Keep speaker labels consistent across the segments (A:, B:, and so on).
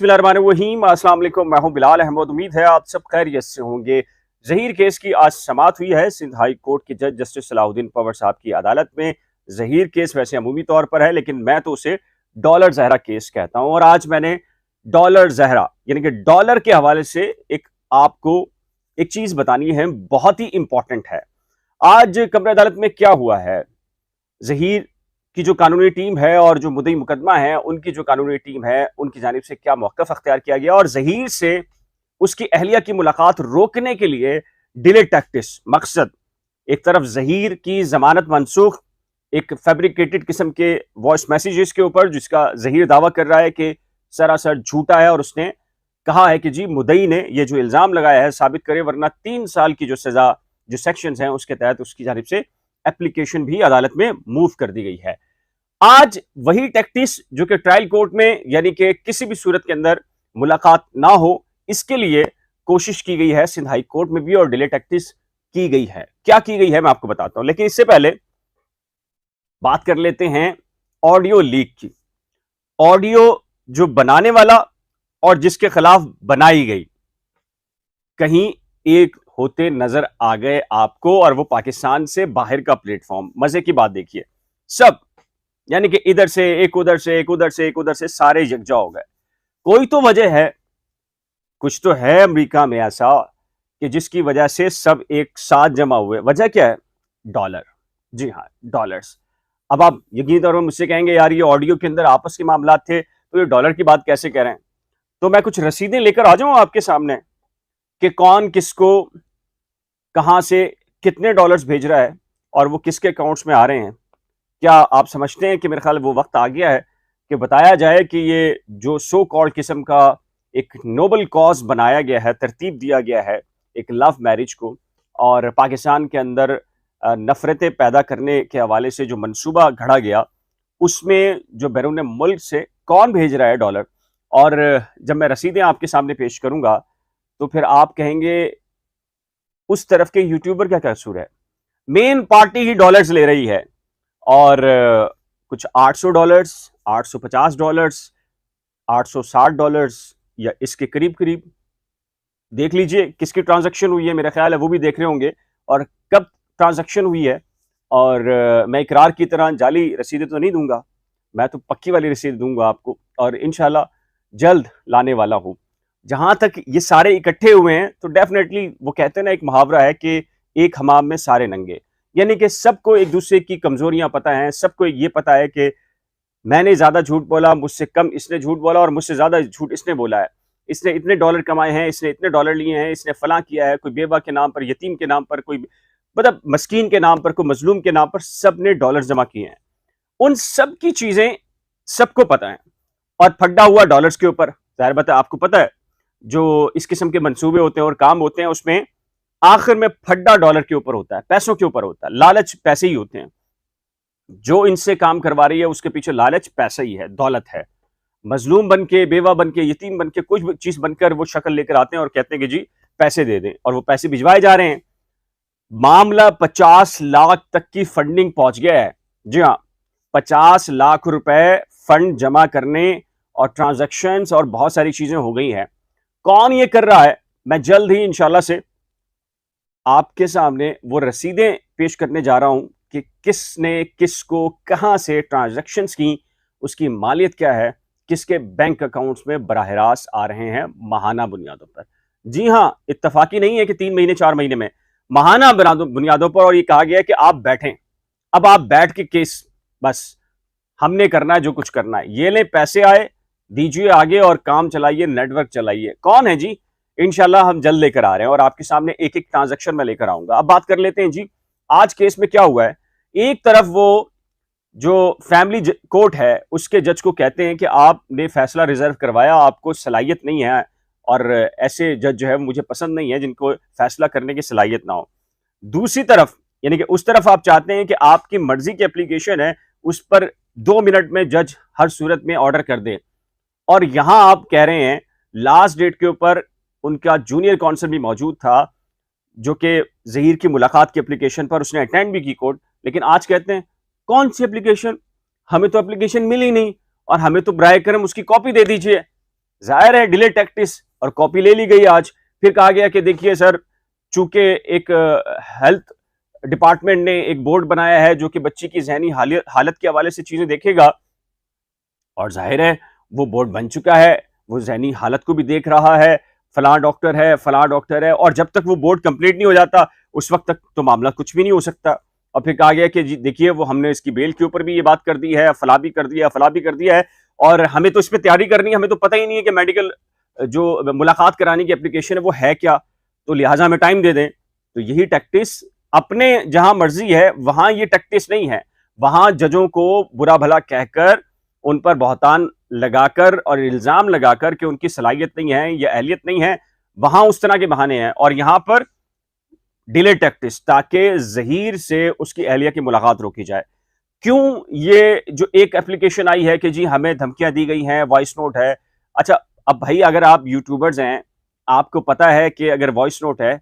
A: बिस्मिल्लाहिर्रहमानिर्रहीम। अस्सलाम वालेकुम। मैं हूं बिलाल अहमद। उम्मीद है आप सब खैरियत से होंगे। जहीर केस की आज समाअत हुई है सिंध हाई कोर्ट के जज जस्टिस सलाहुद्दीन पवर साहब की अदालत में। जहीर केस वैसे अमूमी तौर पर है, लेकिन मैं तो उसे डॉलर जहरा केस कहता हूं। और आज मैंने डॉलर जहरा यानी कि डॉलर के हवाले से आपको एक चीज बतानी है, बहुत ही इंपॉर्टेंट है। आज कमरे अदालत में क्या हुआ है, जहीर की जो कानूनी टीम है और जो मुद्दई मुकदमा है उनकी जो कानूनी टीम है उनकी जानिब से क्या मौक़िफ़ अख्तियार किया गया, और जहीर से उसकी अहलिया की मुलाकात रोकने के लिए डिले टैक्टिस। मकसद, एक तरफ जहीर की जमानत मनसूख एक फैब्रिकेटेड किस्म के वॉइस मैसेजेस के ऊपर, जिसका जहीर दावा कर रहा है कि सरासर झूठा है, और उसने कहा है कि जी मुद्दई ने ये जो इल्ज़ाम लगाया है साबित करे, वरना 3 साल की जो सजा जो सेक्शंस हैं उसके तहत उसकी जानिब से एप्लीकेशन भी अदालत में मूव कर दी गई है। आज वही टैक्टिस जो कि ट्रायल कोर्ट में यानी कि किसी भी सूरत के अंदर मुलाकात ना हो, इसके लिए कोशिश की गई है सिंध हाई कोर्ट में भी, और डिले टैक्टिस की गई है। क्या की गई है मैं आपको बताता हूं, लेकिन इससे पहले बात कर लेते हैं ऑडियो लीक की। ऑडियो जो बनाने वाला और जिसके खिलाफ बनाई गई, कहीं एक होते नजर आ गए आपको, और वो पाकिस्तान से बाहर का प्लेटफॉर्म। मजे की बात देखिए, सब यानी कि इधर से एक, उधर से एक, उधर से एक, उधर से सारे यकजा हो गए। कोई तो वजह है, कुछ तो है अमेरिका में ऐसा कि जिसकी वजह से सब एक साथ जमा हुए। वजह क्या है? डॉलर। जी हाँ, डॉलर्स। अब आप यकीनी तौर पर मुझसे कहेंगे यार ये ऑडियो के अंदर आपस के मामला थे, तो ये डॉलर की बात कैसे कह रहे हैं? तो मैं कुछ रसीदें लेकर आ जाऊं आपके सामने कि कौन किसको कहां से कितने डॉलर्स भेज रहा है और वो किसके अकाउंट्स में आ रहे हैं। क्या आप समझते हैं कि मेरे ख्याल वो वक्त आ गया है कि बताया जाए कि ये जो सो कॉल्ड किस्म का एक नोबल कॉज बनाया गया है, तरतीब दिया गया है एक लव मैरिज को, और पाकिस्तान के अंदर नफरतें पैदा करने के हवाले से जो मंसूबा घड़ा गया, उसमें जो बैरून मुल्क से कौन भेज रहा है डॉलर। और जब मैं रसीदें आपके सामने पेश करूंगा तो फिर आप कहेंगे उस तरफ के यूट्यूबर क्या कसूर है, मेन पार्टी ही डॉलर्स ले रही है। और कुछ $800, $850, $860 या इसके करीब करीब। देख लीजिए किसकी ट्रांजैक्शन हुई है, मेरा ख्याल है वो भी देख रहे होंगे, और कब ट्रांजैक्शन हुई है। और मैं इकरार की तरह जाली रसीदें तो नहीं दूंगा, मैं तो पक्की वाली रसीद दूंगा आपको, और इंशाल्लाह जल्द लाने वाला हूं। जहां तक ये सारे इकट्ठे हुए हैं, तो डेफिनेटली वो कहते हैं ना, एक मुहावरा है कि एक हमाम में सारे नंगे, यानी कि सबको एक दूसरे की कमजोरियां पता हैं। सबको ये पता है कि मैंने ज्यादा झूठ बोला, मुझसे कम इसने झूठ बोला, और मुझसे ज्यादा झूठ इसने बोला है। इसने इतने डॉलर कमाए हैं, इसने इतने डॉलर लिए हैं, इसने फलां किया है, कोई बेवा के नाम पर, यतीम के नाम पर, कोई मतलब मस्कीन के नाम पर, कोई मजलूम के नाम पर, सब ने डॉलर जमा किए हैं। उन सब की चीजें सबको पता है, और फड्डा हुआ डॉलर्स के ऊपर। जाहिर बात है आपको पता है जो इस किस्म के मंसूबे होते हैं और काम होते हैं, उसमें आखिर में फड्डा डॉलर के ऊपर होता है, पैसों के ऊपर होता है। लालच पैसे ही होते हैं, जो इनसे काम करवा रही है उसके पीछे लालच पैसा ही है, दौलत है। मजलूम बन के, बेवा बन के, यतीम बन के, कुछ चीज बनकर वो शक्ल लेकर आते हैं और कहते हैं कि जी पैसे दे दें, और वो पैसे भिजवाए जा रहे हैं। मामला 50 लाख तक की फंडिंग पहुंच गया है। जी हाँ, 50 लाख रुपए फंड जमा करने और ट्रांजैक्शंस और बहुत सारी चीजें हो गई हैं। कौन ये कर रहा है, मैं जल्द ही इंशाल्लाह से आपके सामने वो रसीदें पेश करने जा रहा हूं कि किसने किसको कहां से ट्रांजैक्शंस की, उसकी मालियत क्या है, किसके बैंक अकाउंट्स में बराह रास्त आ रहे हैं माहाना बुनियादों पर। जी हां, इत्तफाकी नहीं है कि 3 महीने 4 महीने में, माहाना बुनियादों पर। और ये कहा गया है कि आप बैठें, अब आप बैठ के केस, बस हमने करना है जो कुछ करना है। ये ले पैसे आए, दीजिए आगे और काम चलाइए, नेटवर्क चलाइए। कौन है जी? इंशाल्लाह हम जल्द लेकर आ रहे हैं, और आपके सामने एक एक ट्रांजैक्शन में लेकर आऊंगा। अब बात कर लेते हैं जी आज केस में क्या हुआ है। एक तरफ वो जो फैमिली कोर्ट है उसके जज को कहते हैं कि आपने फैसला रिजर्व करवाया, आपको सलाहियत नहीं है, और ऐसे जज जो है मुझे पसंद नहीं है जिनको फैसला करने की सलाहियत ना हो। दूसरी तरफ यानी कि उस तरफ आप चाहते हैं कि आपकी मर्जी की एप्लीकेशन है, उस पर 2 मिनट में जज हर सूरत में ऑर्डर कर दे। और यहां आप कह रहे हैं लास्ट डेट के ऊपर उनका जूनियर काउंसिल भी मौजूद था, जो कि जहीर की मुलाकात की एप्लीकेशन पर उसने अटेंड भी की कोर्ट, लेकिन आज कहते हैं कौन सी एप्लीकेशन, हमें तो एप्लीकेशन मिली नहीं, और हमें तो बराए करम उसकी कॉपी दे दीजिए। जाहिर है डिले टैक्टिस और कॉपी ले ली गई आज। फिर कहा गया कि देखिए सर, चूंकि एक हेल्थ डिपार्टमेंट ने एक बोर्ड बनाया है जो कि बच्ची की जहनी हालत के हवाले से चीजें देखेगा, और जाहिर है वो बोर्ड बन चुका है, वो जहनी हालत को भी देख रहा है, फलां डॉक्टर है, फलां डॉक्टर है, और जब तक वो बोर्ड कंप्लीट नहीं हो जाता उस वक्त तक तो मामला कुछ भी नहीं हो सकता। और फिर कहा गया कि जी देखिए, वो हमने इसकी बेल के ऊपर भी ये बात कर दी है, फला भी कर दिया, फला भी कर दिया है, और हमें तो इस पर तैयारी करनी है, हमें तो पता ही नहीं है कि मेडिकल जो मुलाकात कराने की एप्लीकेशन है वो है क्या, तो लिहाजा हमें टाइम दे दें। तो यही टैक्टिस अपने जहां मर्जी है वहां ये टैक्टिस नहीं है, वहां जजों को बुरा भला कहकर, उन पर बहुतान लगाकर और इल्जाम लगाकर कि उनकी सलाहियत नहीं है या अहलियत नहीं है, वहां उस तरह के बहाने हैं। और यहां पर डिले टैक्टिस, ताकि जहीर से उसकी अहलिया की मुलाकात रोकी जाए। क्यों ये जो एक एप्लीकेशन आई है कि जी हमें धमकियां दी गई हैं, वॉइस नोट है। अच्छा, अब भाई अगर आप यूट्यूबर्स हैं, आपको पता है कि अगर वॉइस नोट है,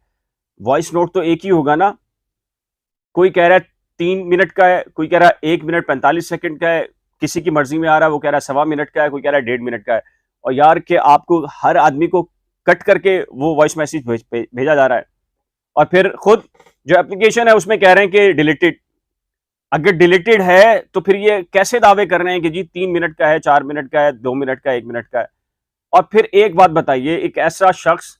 A: वॉइस नोट तो एक ही होगा ना। कोई कह रहा है 3 मिनट का है, कोई कह रहा है 1 मिनट 45 सेकंड का है, किसी की मर्जी में आ रहा है, वो कह रहा है 1.25 मिनट का है, कोई कह रहा है 1.5 मिनट का है। और यार कि आपको हर आदमी को कट करके वो वॉइस मैसेज भेजा जा रहा है, और फिर खुद जो एप्लीकेशन है उसमें कह रहे हैं कि डिलीटेड। अगर डिलीटेड है तो फिर ये कैसे दावे कर रहे हैं कि जी 3 मिनट का है, 4 मिनट का है, 2 मिनट का है, 1 मिनट का है। और फिर एक बात बताइए, एक ऐसा शख्स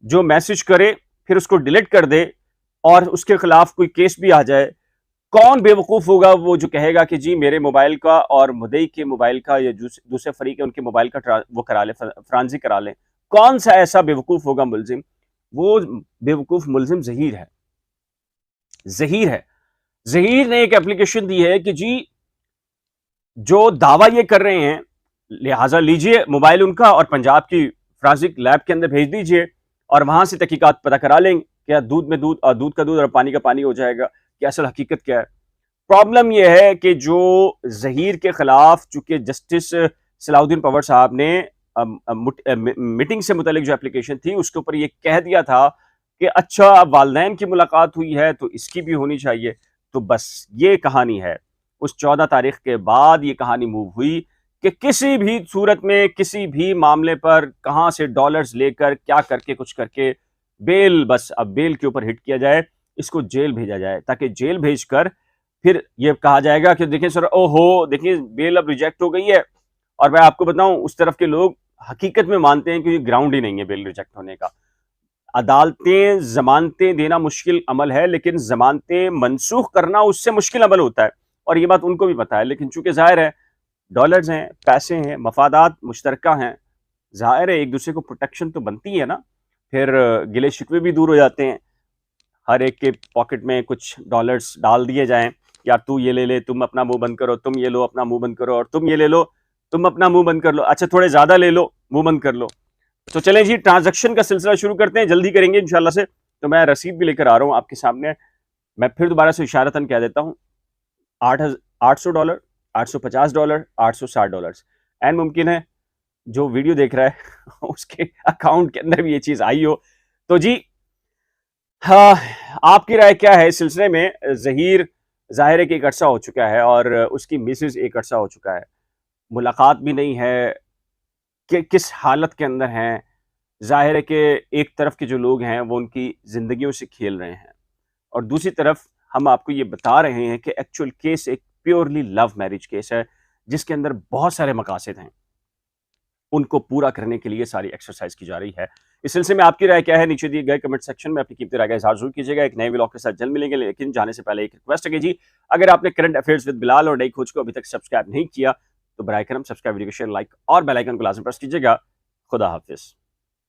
A: जो मैसेज करे फिर उसको डिलीट कर दे और उसके खिलाफ कोई केस भी आ जाए, कौन बेवकूफ होगा वो जो कहेगा कि जी मेरे मोबाइल का और मुदई के मोबाइल का या दूसरे फरीक है उनके मोबाइल का वो करा ले, फ्रांसी करा ले। कौन सा ऐसा बेवकूफ होगा मुलजिम? वो बेवकूफ मुलजिम जहीर है। जहीर है, जहीर ने एक एप्लीकेशन दी है कि जी जो दावा ये कर रहे हैं, लिहाजा लीजिए मोबाइल उनका और पंजाब की फ्रांसिक लैब के अंदर भेज दीजिए और वहां से तहकीकात पता करा लेंगे क्या दूध में दूध और दूध का दूध और पानी का पानी हो जाएगा कि असल हकीकत क्या है। प्रॉब्लम यह है कि जो जहीर के खिलाफ चूंकि जस्टिस सलाउद्दीन पवर साहब ने मीटिंग से मुतालिक जो एप्लीकेशन थी उसके ऊपर यह कह दिया था कि अच्छा अब वालदैन की मुलाकात हुई है तो इसकी भी होनी चाहिए, तो बस ये कहानी है। उस 14 तारीख के बाद ये कहानी मूव हुई कि किसी भी सूरत में किसी भी मामले पर कहां से डॉलर्स लेकर क्या करके कुछ करके बेल, बस अब बेल के ऊपर हिट किया जाए, इसको जेल भेजा जाए, ताकि जेल भेजकर फिर ये कहा जाएगा कि देखिए सर, ओहो देखिए बेल अब रिजेक्ट हो गई है। और मैं आपको बताऊं उस तरफ के लोग हकीकत में मानते हैं कि ग्राउंड ही नहीं है बेल रिजेक्ट होने का। अदालतें जमानतें देना मुश्किल अमल है, लेकिन जमानतें मनसूख करना उससे मुश्किल अमल होता है, और ये बात उनको भी पता है। लेकिन चूंकि जाहिर है डॉलर्स हैं, पैसे हैं, मफादात मुश्तरका हैं, जाहिर है एक दूसरे को प्रोटेक्शन तो बनती है ना, फिर गिले शिकवे भी दूर हो जाते हैं। हर एक के पॉकेट में कुछ डॉलर्स डाल दिए जाएं, यार तू ये ले ले, तुम अपना मुंह बंद करो, तुम ये लो अपना मुंह बंद करो, और तुम ये ले लो, तुम अपना मुंह बंद कर लो, अच्छा थोड़े ज्यादा ले लो, मुंह बंद कर लो। तो चलें जी, ट्रांजैक्शन का सिलसिला शुरू करते हैं, जल्दी करेंगे इंशाल्लाह से। तो मैं रसीद भी लेकर आ रहा हूँ आपके सामने। मैं फिर दोबारा से इशारतन कह देता हूँ, $800, $850, $860 एंड मुमकिन है जो वीडियो देख रहा है उसके अकाउंट के अंदर भी ये चीज आई हो। तो जी हाँ, आपकी राय क्या है इस सिलसिले में? जहीर जाहिर है कि एक अरसा हो चुका है और उसकी मिसेज एक अरसा हो चुका है, मुलाकात भी नहीं है कि किस हालत के अंदर हैं। जाहिर है कि एक तरफ के जो लोग हैं वो उनकी जिंदगियों से खेल रहे हैं, और दूसरी तरफ हम आपको ये बता रहे हैं कि एक्चुअल केस एक प्योरली लव मैरिज केस है जिसके अंदर बहुत सारे मकासद हैं, उनको पूरा करने के लिए सारी एक्सरसाइज की जा रही है। इस सिलसिले में आपकी राय क्या है? नीचे दिए गए कमेंट सेक्शन में अपनी कीमती राय का इज़हार जरूर कीजिएगा। एक नए व्लॉग के साथ जल्द मिलेंगे, लेकिन जाने से पहले एक रिक्वेस्ट है कि जी अगर आपने करंट अफेयर्स विद बिलाल और नई खोज को अभी तक सब्सक्राइब नहीं किया तो बराए करम सब्सक्राइब, वीडियो को शेयर, लाइक और बेल आइकन को लाजमी प्रेस कीजिएगा। खुदा हाफिज।